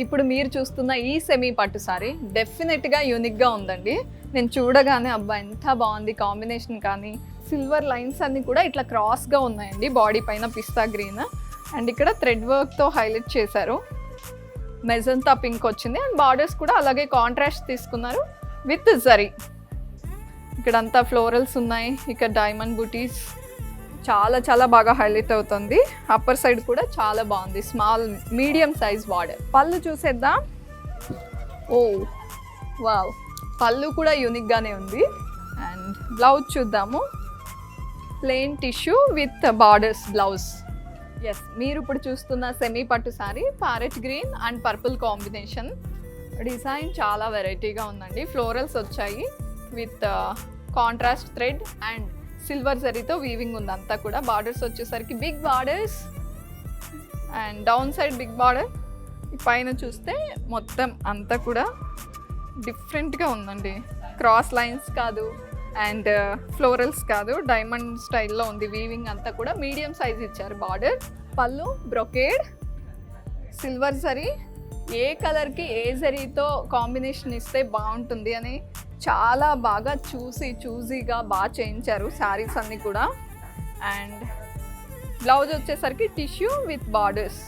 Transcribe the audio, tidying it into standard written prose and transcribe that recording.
ఇప్పుడు మీరు చూస్తున్న ఈ సెమీ పట్టు సారీ డెఫినెట్గా యూనిక్గా ఉందండి. నేను చూడగానే అబ్బా ఎంత బాగుంది కాంబినేషన్, కానీ సిల్వర్ లైన్స్ అన్నీ కూడా ఇట్లా క్రాస్గా ఉన్నాయండి బాడీ పైన పిస్తా గ్రీన్. అండ్ ఇక్కడ థ్రెడ్ వర్క్తో హైలైట్ చేశారు. మెజంతా పింక్ వచ్చింది అండ్ బార్డర్స్ కూడా అలాగే కాంట్రాస్ట్ తీసుకున్నారు విత్ జరీ. ఇక్కడంతా ఫ్లోరల్స్ ఉన్నాయి, ఇక్కడ డైమండ్ బూటీస్ చాలా చాలా బాగా హైలైట్ అవుతుంది. అప్పర్ సైడ్ కూడా చాలా బాగుంది, స్మాల్ మీడియం సైజ్ బార్డర్. పళ్ళు చూసేద్దాం. ఓ వావ్, పళ్ళు కూడా యూనిక్గానే ఉంది. అండ్ బ్లౌజ్ చూద్దాము. Plain tissue with borders blouse. Yes, మీరు ఇప్పుడు చూస్తున్న సెమీ పట్టు sari parrot green and purple combination. Design చాలా వెరైటీగా ఉందండి. ఫ్లోరల్స్ వచ్చాయి with contrast thread and silver జరీతో వీవింగ్ ఉంది అంతా కూడా. బార్డర్స్ వచ్చేసరికి big borders and down side big border. పైన చూస్తే మొత్తం అంతా కూడా డిఫరెంట్గా ఉందండి. క్రాస్ లైన్స్ కాదు అండ్ ఫ్లోరల్స్ కాదు, డైమండ్ స్టైల్లో ఉంది వీవింగ్ అంతా కూడా. మీడియం సైజ్ ఇచ్చారు బార్డర్. పళ్ళు బ్రొకేడ్ సిల్వర్ జరీ. ఏ కలర్కి ఏ జరీతో కాంబినేషన్ ఇస్తే బాగుంటుంది అని చాలా బాగా చూజీగా బాగా చేయించారు శారీస్ అన్నీ కూడా. అండ్ బ్లౌజ్ వచ్చేసరికి టిష్యూ విత్ బార్డర్స్.